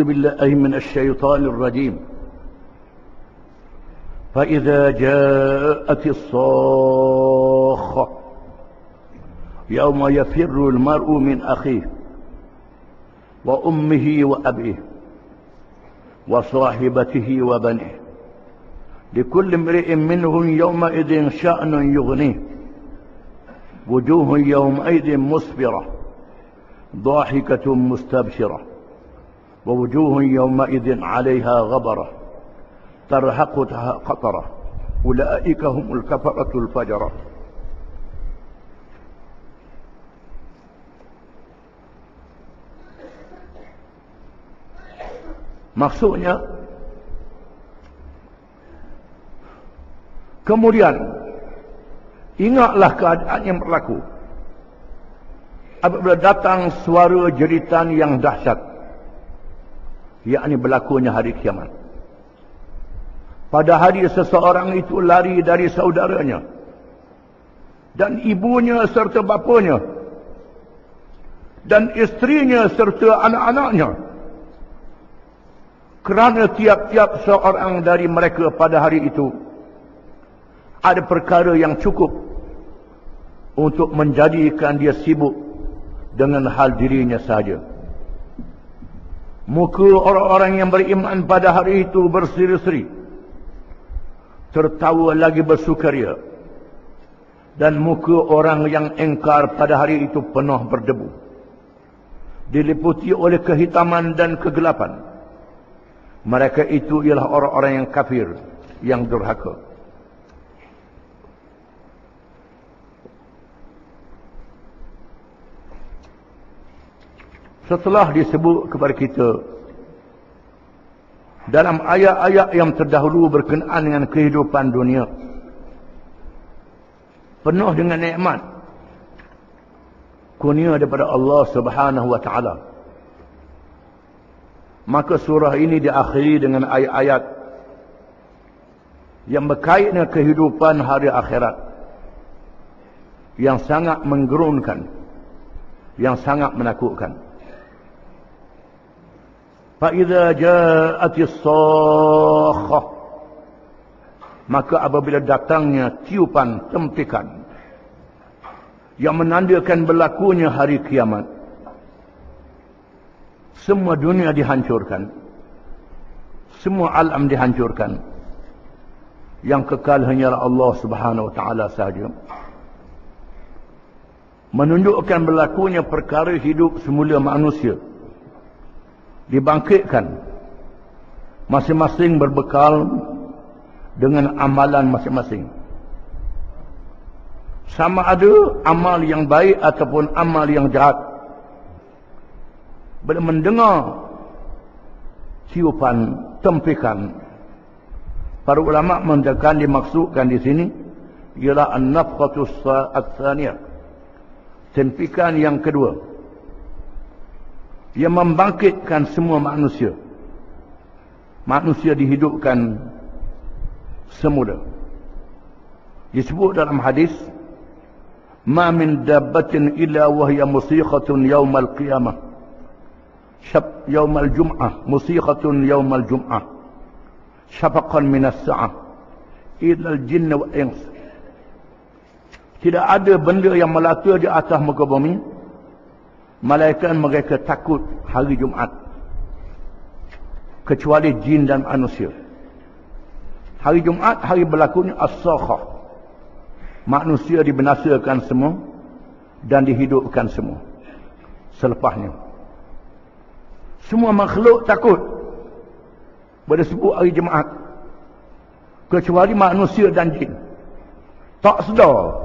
بالله من الشيطان الرجيم فإذا جاءت الصاخة يوم يفر المرء من أخيه وأمه وأبيه وصاحبته وبنيه لكل امرئ منهم يومئذ شأن يغنيه وجوه يومئذ مسفرة ضاحكة مستبشرة ووجوه يومئذ عليها غبرة ترهقها قطرة أولئك هم الكفرة الفجرة. Maksudnya kemudian ingatlah keadaan yang berlaku apabila datang suara jeritan yang dahsyat, yakni berlakunya hari kiamat. Pada hari seseorang itu lari dari saudaranya dan ibunya serta bapanya dan isterinya serta anak-anaknya, kerana tiap-tiap seorang dari mereka pada hari itu ada perkara yang cukup untuk menjadikan dia sibuk dengan hal dirinya saja. Muka orang-orang yang beriman pada hari itu berseri-seri, tertawa lagi bersukaria, dan muka orang yang engkar pada hari itu penuh berdebu, diliputi oleh kehitaman dan kegelapan. Mereka itu ialah orang-orang yang kafir, yang durhaka. Setelah disebut kepada kita dalam ayat-ayat yang terdahulu berkenaan dengan kehidupan dunia penuh dengan nikmat kurnia daripada Allah Subhanahu wa taala, maka surah ini diakhiri dengan ayat-ayat yang berkait dengan kehidupan hari akhirat yang sangat menggerunkan, yang sangat menakutkan. فَإِذَا جَاءَتِ الصَّاخَّةُ, maka apabila datangnya tiupan tempikan yang menandakan berlakunya hari kiamat, semua dunia dihancurkan, semua alam dihancurkan, yang kekal hanyalah Allah Subhanahu wa taala sahaja. Menunjukkan berlakunya perkara hidup semula manusia dibangkitkan, masing-masing berbekal dengan amalan masing-masing. Sama ada amal yang baik ataupun amal yang jahat. Bila mendengar tiupan tempikan, para ulama mengatakan dimaksudkan di sini ialah an-nafkhatus ats-tsaniyah, tempikan yang kedua, yang membangkitkan semua manusia. Manusia dihidupkan semula. Disebut dalam hadis, ma min dabbatin illa wahya musikhatun yawmal qiyamah, yawmal jum'ah, musikhatun yawmal jum'ah, syafaqan minas sa'ah illa al-jinn wal ins. Tidak ada benda yang melata di atas muka bumi malaikat mereka takut hari Jumaat, kecuali jin dan manusia. Hari Jumaat, hari berlakunya as-sakhah, manusia dibinasakan semua dan dihidupkan semua. Selepasnya semua makhluk takut pada sebut hari Jumaat, kecuali manusia dan jin. Tak sedar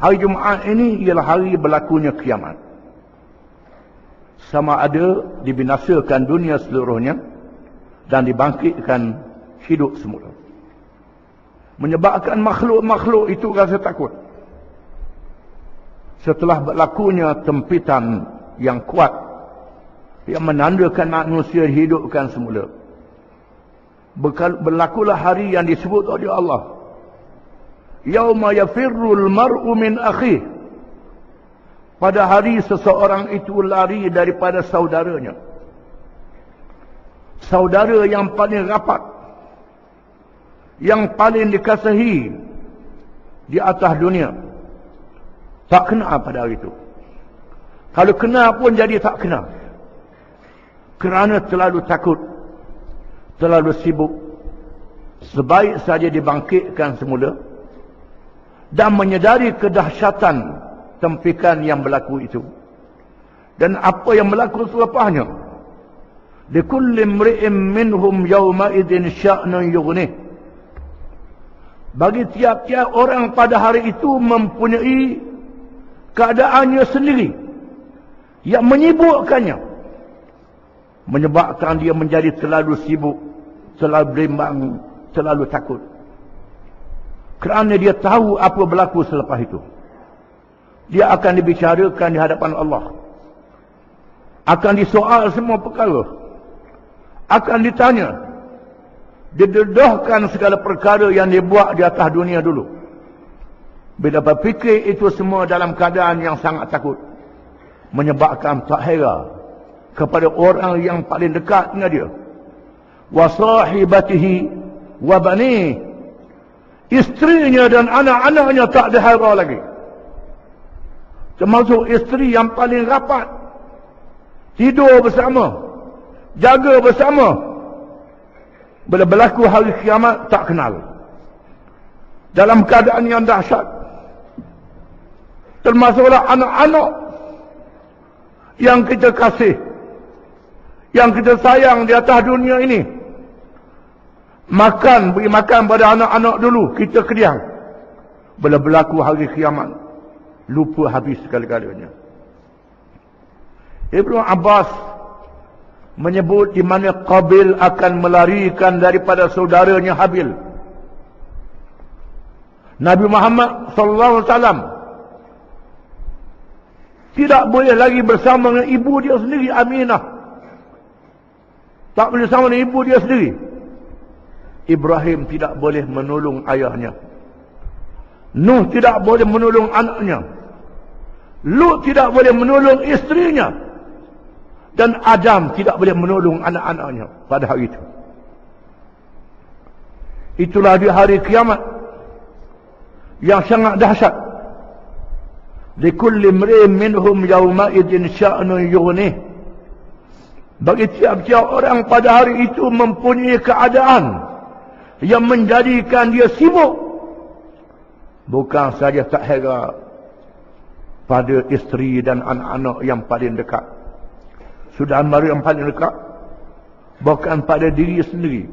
hari Jumaat ini ialah hari berlakunya kiamat. Sama ada dibinasakan dunia seluruhnya dan dibangkitkan hidup semula. Menyebabkan makhluk-makhluk itu rasa takut. Setelah berlakunya tempitan yang kuat yang menandakan manusia dihidupkan semula, berlakulah hari yang disebut oleh Allah, yauma yafirrul mar'u min akhih. Pada hari seseorang itu lari daripada saudaranya. saudara yang paling rapat, yang paling dikasihi di atas dunia, tak kena pada hari itu. Kalau kena pun jadi tak kena. Kerana terlalu takut, terlalu sibuk. Sebaik saja dibangkitkan semula dan menyedari kedahsyatan tempikan yang berlaku itu. Dan apa yang berlaku selepasnya. Likulli imri'in minhum yawma idzin sya'nun yughnih. Bagi tiap-tiap orang pada hari itu mempunyai keadaannya sendiri yang menyibukkannya, menyebabkan dia menjadi terlalu sibuk, terlalu bimbang, terlalu takut. Kerana dia tahu apa berlaku selepas itu. Dia akan dibicarakan di hadapan Allah. Akan disoal semua perkara. Akan ditanya. Didedahkan segala perkara yang dibuat di atas dunia dulu. Bila berfikir itu semua dalam keadaan yang sangat takut, menyebabkan tak heran kepada orang yang paling dekat dengan dia. Wa sahibatihi wa bani. Isterinya dan anak-anaknya tak dihara lagi. Termasuk isteri yang paling rapat. Tidur bersama. Jaga bersama. Bila berlaku hari kiamat, tak kenal. Dalam keadaan yang dahsyat. Termasuklah anak-anak yang kita kasih, yang kita sayang di atas dunia ini. Beri makan pada anak-anak dulu, kita kediam. Bila berlaku hari kiamat, lupa habis segala-galanya. Ibnu Abbas menyebut di mana Qabil akan melarikan daripada saudaranya Habil. Nabi Muhammad SAW tidak boleh lagi bersama dengan ibu dia sendiri, Aminah. Tak boleh bersama dengan ibu dia sendiri. Ibrahim tidak boleh menolong ayahnya. Nuh tidak boleh menolong anaknya. Lut tidak boleh menolong isterinya. Dan Adam tidak boleh menolong anak-anaknya pada hari itu. Itulah di hari kiamat yang sangat dahsyat. Likulli imri'in minhum yawma idzin sya'nun yughnih. Bagi tiap-tiap orang pada hari itu mempunyai keadaan yang menjadikan dia sibuk. Bukan saja tak heran pada isteri dan anak-anak yang paling dekat, saudara mara yang paling dekat, bahkan pada diri sendiri.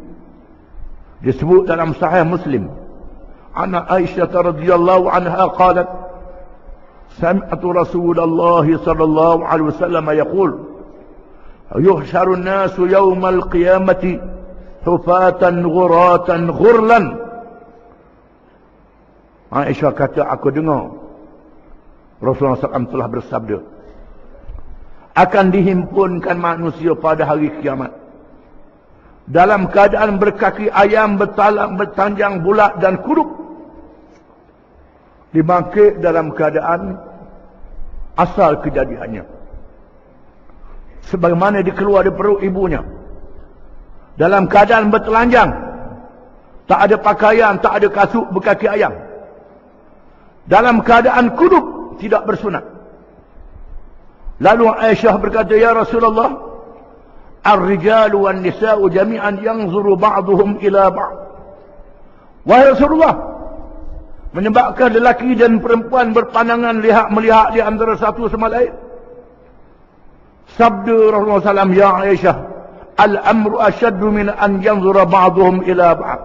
Disebut dalam Sahih Muslim, Ana Aisyah radhiyallahu anha qalat, sami'tu Rasulullah sallallahu alaihi wasallam yaqul, yuhsharu an-nasu yawmal qiyamati hufatan ghuratan ghurlan. Aisyah kata, aku dengar Rasulullah SAW telah bersabda, akan dihimpunkan manusia pada hari kiamat dalam keadaan berkaki ayam, bertalang, bertanjang, bulat dan kuruk. Dibangkit dalam keadaan asal kejadiannya, sebagaimana dikeluar dari perut ibunya, dalam keadaan bertelanjang, tak ada pakaian, tak ada kasut, berkaki ayam, dalam keadaan kuduk, tidak bersunat. Lalu Aisyah berkata, ya Rasulullah, ar-rijalu wan nisa'u jami'an yanzuru ba'duhum ila ba'd. Wahai Rasulullah, menyebabkan lelaki dan perempuan berpandangan melihat di antara satu sama lain. Sabda Rasulullah SAW, ya Aisyah, al-amru asyaddu min an yanzura ba'duhum ila ba'd.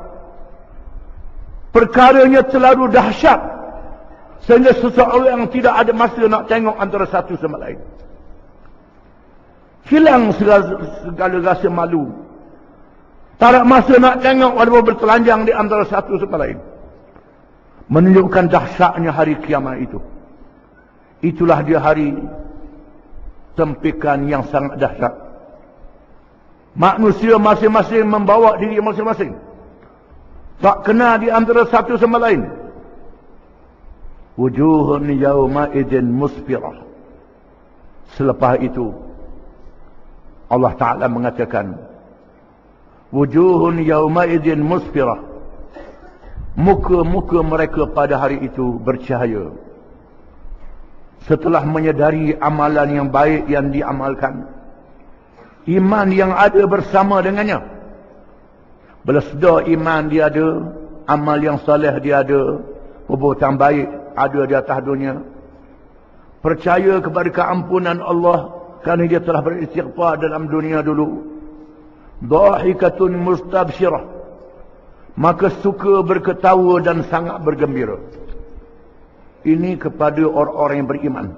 Perkaranya terlalu dahsyat sehingga seseorang yang tidak ada masa nak tengok antara satu sama lain. Hilang segala rasa malu. Tak ada masa nak tengok walaupun bertelanjang di antara satu sama lain. Menunjukkan dahsyatnya hari kiamat itu. Itulah dia hari tempikan yang sangat dahsyat. Manusia masing-masing membawa diri masing-masing. Tak kena di antara satu sama lain. Wujuhun yawma idin musfirah. Selepas itu Allah Ta'ala mengatakan, Wujuhun yaumaidin musfirah. Muka-muka mereka pada hari itu bercahaya. Setelah menyedari amalan yang baik yang diamalkan, iman yang ada bersama dengannya. Bila sedar iman dia ada, amal yang soleh dia ada, perbuatan baik ada di atas dunia, percaya kepada keampunan Allah kerana dia telah beristighfar dalam dunia dulu, dhahikatun mustabsyirah, maka suka berketawa dan sangat bergembira. Ini kepada orang-orang yang beriman.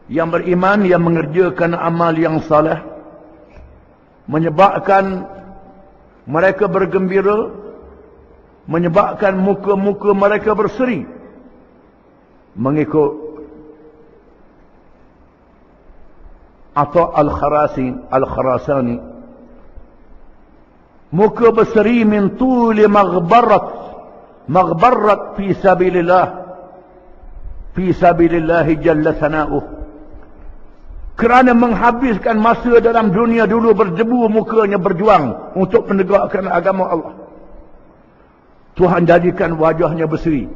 Yang beriman yang mengerjakan amal yang saleh, menyebabkan mereka bergembira, menyebabkan muka-muka mereka berseri, mengikut atau Al-Kharasani, muka berseri min tuli maghbarat fi sabilillah jalla sana'uh, kerana menghabiskan masa dalam dunia dulu berdebu mukanya berjuang untuk menegakkan agama Allah. Tuhan jadikan wajahnya berseri.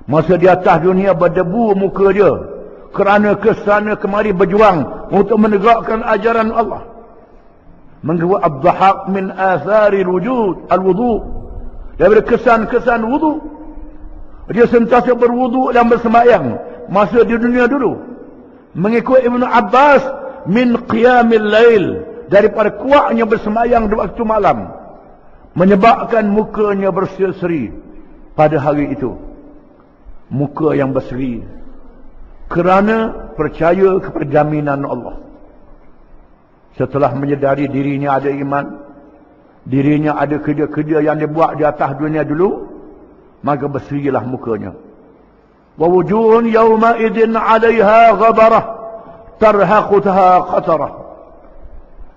Masa di atas dunia berdebu muka dia kerana kesana kemari berjuang untuk menegakkan ajaran Allah. Mengapa ad-dhahak min athari al-wudu, daripada kesan-kesan wudu. Dia sentiasa berwudu dan bersembahyang masa di dunia dulu. Mengikut Ibn Abbas, min qiyamil lail, daripada kuatnya bersembahyang di waktu malam, menyebabkan mukanya berseri-seri pada hari itu. Muka yang berseri kerana percaya kepada jaminan Allah. Setelah menyedari dirinya ada iman, dirinya ada kerja-kerja yang dia buat di atas dunia dulu, maka berserilah mukanya. Wa wujuhun yawma idin 'alayha ghabarah tarhaquha qatarah.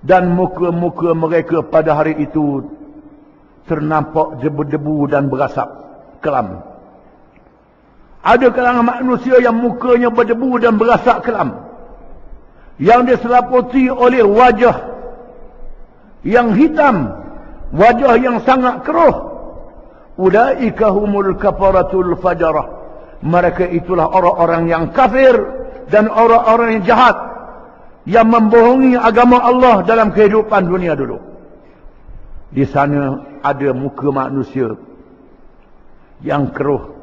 Dan muka-muka mereka pada hari itu ternampak debu-debu dan berasap kelam. Ada kalangan manusia yang mukanya berdebu dan berasap kelam, yang diseliputi oleh wajah yang hitam, wajah yang sangat keruh. Ulaika humul kafaratul fajarah. Mereka itulah orang-orang yang kafir dan orang-orang yang jahat, yang membohongi agama Allah dalam kehidupan dunia dulu. Di sana ada muka manusia yang keruh,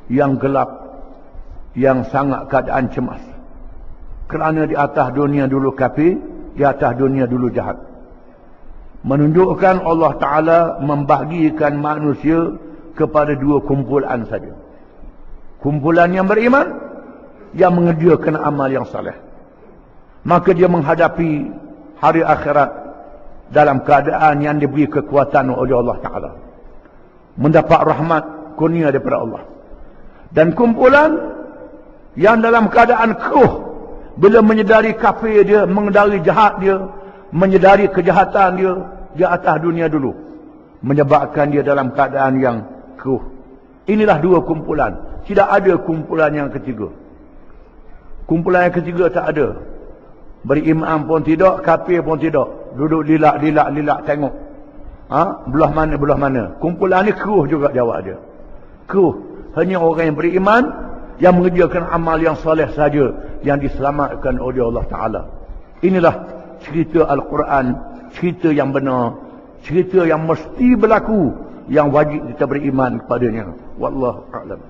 yang gelap, yang sangat keadaan cemas. Kerana di atas dunia dulu kafir, di atas dunia dulu jahat. Menunjukkan Allah Ta'ala membahagikan manusia kepada dua kumpulan saja. Kumpulan yang beriman, yang mengerjakan amal yang saleh. Maka dia menghadapi hari akhirat dalam keadaan yang diberi kekuatan oleh Allah Ta'ala, mendapat rahmat kurnia daripada Allah. Dan kumpulan yang dalam keadaan keruh, bila menyedari kafir dia, menyedari jahat dia, menyedari kejahatan dia di atas dunia dulu, menyebabkan dia dalam keadaan yang keruh. Inilah dua kumpulan. Tidak ada kumpulan yang ketiga. Kumpulan yang ketiga tak ada. Beriman pun tidak, kafir pun tidak. Duduk lilak tengok. Belah mana. Kumpulan ni keruh juga jawab dia. Keruh. Hanya orang yang beriman, yang mengerjakan amal yang soleh saja yang diselamatkan oleh Allah Ta'ala. Inilah cerita Al-Quran, cerita yang benar, cerita yang mesti berlaku, yang wajib kita beriman kepadanya. Wallahu a'lam.